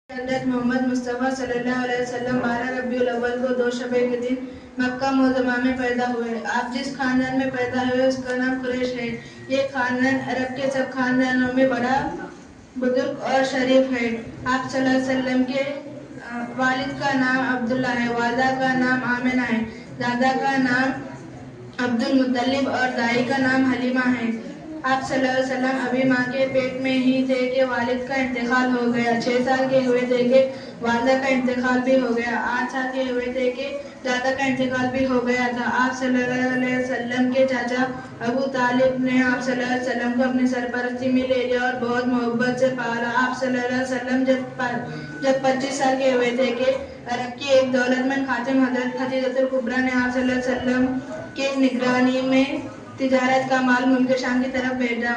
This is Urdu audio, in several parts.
حضرت محمد مصطفیٰ صلی اللہ علیہ وسلم 12 ربیع الاول کو 2 شبے کے دن مکہ معظمہ میں پیدا ہوئے۔ آپ جس خاندان میں پیدا ہوئے اس کا نام قریش ہے۔ یہ خاندان عرب کے سب خاندانوں میں بڑا بزرگ اور شریف ہے۔ آپ صلی اللہ علیہ وسلم کے والد کا نام عبداللہ ہے، والدہ کا نام آمنہ ہے، دادا کا نام عبد المطلب اور دائی کا نام حلیمہ ہے۔ آپ صلی اللہ علیہ وسلم ابھی ماں کے پیٹ میں ہی تھے کہ والد کا انتقال ہو گیا۔ 6 سال کے ہوئے تھے کہ والدہ کا انتقال بھی ہو گیا۔ 8 سال کے ہوئے تھے کہ دادا کا انتقال بھی ہو گیا تھا۔ آپ صلی اللہ علیہ وسلم کے چاچا ابو طالب نے آپ صلی اللہ علیہ وسلم کو اپنی سرپرستی میں لے لیا اور بہت محبت سے پالا۔ آپ صلی اللہ علیہ وسلم جب 25 سال کے ہوئے تھے کہ عرب کی ایک دولت مند خاتون حضرت خدیجہ الکبریٰ نے آپ صلی اللہ علیہ وسلم کی نگرانی میں تجارت کا مال ملک شام کی طرف بھیجا۔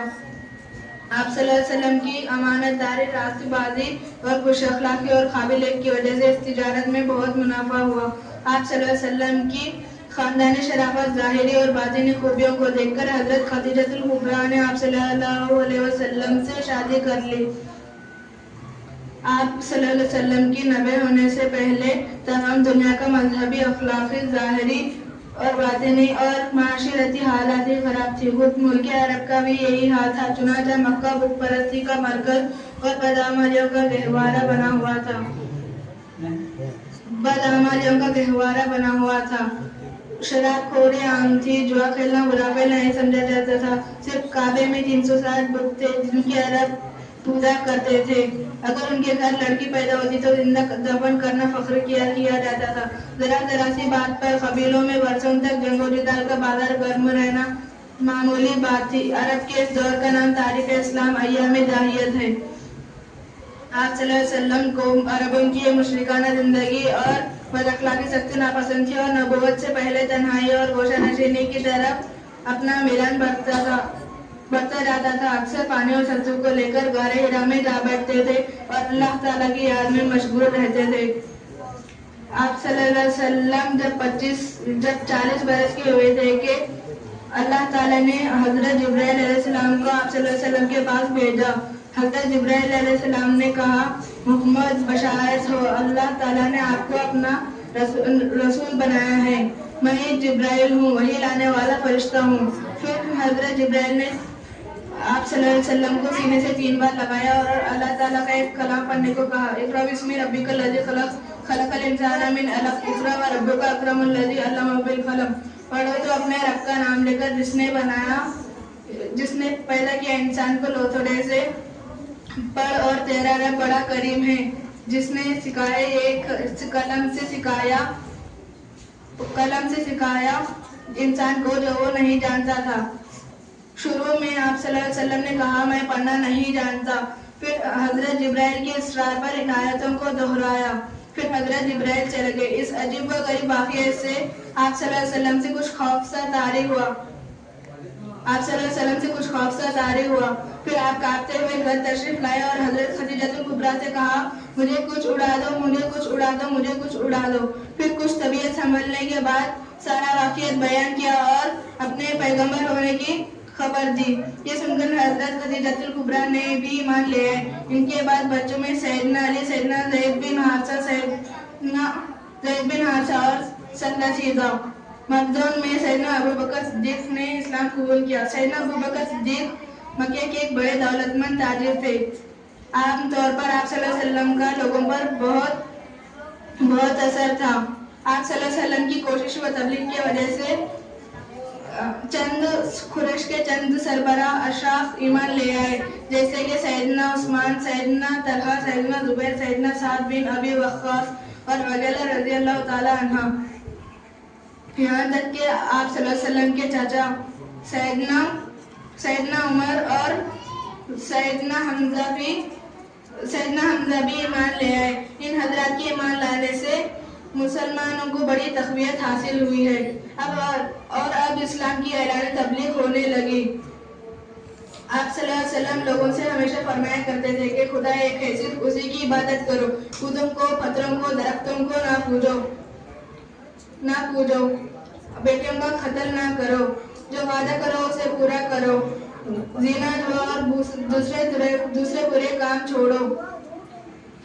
آپ صلی اللہ علیہ وسلم کی امانت داری، راست بازی اور خوش اخلاقی اور قابلیت کی وجہ سے اس تجارت میں بہت منافع ہوا۔ آپ صلی اللہ علیہ وسلم کی خاندانی شرافت، ظاہری اور باطنی خوبیوں کو دیکھ کر حضرت خدیجہ الکبریٰ نے آپ صلی اللہ علیہ وسلم سے شادی کر لی۔ آپ صلی اللہ علیہ وسلم کی نبی ہونے سے پہلے تمام دنیا کا مذہبی، اخلاقی، ظاہری اور باطنی اور معاشرتی حالات ہی خراب تھی۔ خود ملک عرب کا بھی یہی حال تھا، چنانچہ مکہ بت پرستی کا مرکز اور بدعمالیوں کا گہوارہ بنا ہوا تھا۔ شراب خوری عام تھی، جوا کھیلنا برا فعل نہیں سمجھا جاتا تھا۔ صرف کعبے میں 360 بت تھے جن کی عرب پوجا کرتے تھے۔ اگر ان کے گھر لڑکی پیدا ہوتی تو زندہ دفن کرنا فخر کیا جاتا تھا۔ ذرا سی بات پر قبیلوں میں برسوں تک جنگ و جدال کا بازار گرم رہنا معمولی بات تھی۔ عرب کے اس دور کا نام تاریخ اسلام ایام جاہلیت ہے۔ آپ صلی اللہ علیہ وسلم کو عربوں کی یہ مشرکانہ زندگی اور بد اخلاقی سخت ناپسند تھی اور نبوت سے پہلے تنہائی اور گوشہ نشینی کی طرف اپنا میلان بڑھتا جاتا تھا۔ اکثر پانی اور سبزوں کو لے کر غار حرا میں جا بیٹھتے تھے اور اللہ تعالیٰ کی یاد میں مشغول رہتے تھے۔ آپ صلی اللہ علیہ وسلم جب 40 برس کے ہوئے تھے کہ اللہ تعالیٰ نے حضرت جبرائیل علیہ السلام کو آپ صلی اللہ علیہ وسلم کے پاس بھیجا۔ حضرت جبرائیل علیہ السلام نے کہا، محمد بشارت ہو، اللہ تعالیٰ نے آپ کو اپنا رسول بنایا ہے۔ میں جبرائیل ہوں، وحی لانے والا فرشتہ ہوں۔ پھر حضرت جبرائیل نے آپ صلی اللہ علیہ وسلم کو سینے سے 3 بار لگایا اور اللہ تعالیٰ کا ایک کلام پڑھنے کو کہا، اقرأ بسم ربک الذی خلق، خلق الانسان من علق، اقرأ وربک اکرم الذی علم بالقلم۔ پڑھو تو اپنے رب کا نام لے کر جس نے پیدا کیا انسان کو لوتھڑے سے۔ پڑھ اور تیرا رب بڑا کریم ہے، جس نے قلم سے سکھایا انسان کو جو وہ نہیں جانتا تھا۔ شروع میں آپ صلی اللہ علیہ وسلم نے کہا، میں پڑھنا نہیں جانتا۔ پھر حضرت جبرائیل کے اصرار پر ان آیتوں کو دہرایا۔ پھر حضرت جبرائیل چلے گئے۔ اس عجیب و غریب واقعے سے آپ صلی اللہ علیہ وسلم سے کچھ خوف سا طاری ہوا۔ پھر آپ کانپتے ہوئے گھر تشریف لائے اور حضرت خدیجہ الکبریٰ سے کہا، مجھے کچھ اڑا دو۔ پھر کچھ طبیعت سنبھلنے کے بعد سارا واقعہ بیان کیا اور اپنے پیغمبر ہونے کی خبر دی۔ یہ سن کر حضرت خدیجہ الکبریٰ نے بھی ایمان لے آئے۔ ان کے بعد بچوں میں سیدنا علی، سیدنا زید بن حارثہ اور سندسیزہ۔ مردوں میں سیدنا ابوبکر صدیق نے اسلام قبول کیا۔ سیدنا ابوبکر صدیق مکے کے ایک بڑے دولت مند تاجر تھے۔ عام طور پر آپ صلی اللہ علیہ وسلم کا لوگوں پر بہت اثر تھا۔ آپ صلی اللہ علیہ وسلم کی کوشش و تبلیغ کی وجہ سے قریش کے چند سربراہ اشراف ایمان لے آئے، جیسے کہ سیدنا عثمان، سیدنا طلحہ، سیدنا زبیر، سیدنا سعد بن ابی وقاص اور وغیرہ رضی اللہ تعالیٰ عنہ۔ یہاں تک کہ آپ صلی اللہ علیہ وسلم کے چاچا سیدنا عمر اور سیدنا حمزہ بھی ایمان لے آئے۔ ان حضرات کے ایمان لانے سے مسلمانوں کو بڑی تقویت حاصل ہوئی ہے۔ اب اسلام کی اعلان تبلیغ ہونے لگی۔ آپ صلی اللہ علیہ وسلم لوگوں سے ہمیشہ فرمایا کرتے تھے کہ خدا ایک ہے، صرف اسی کی عبادت کرو، بتوں کو، پتھروں کو، درختوں کو نہ پوجو، بیٹیوں کا قتل نہ کرو، جو وعدہ کرو اسے پورا کرو، زنا، جوا اور دوسرے برے کام چھوڑو،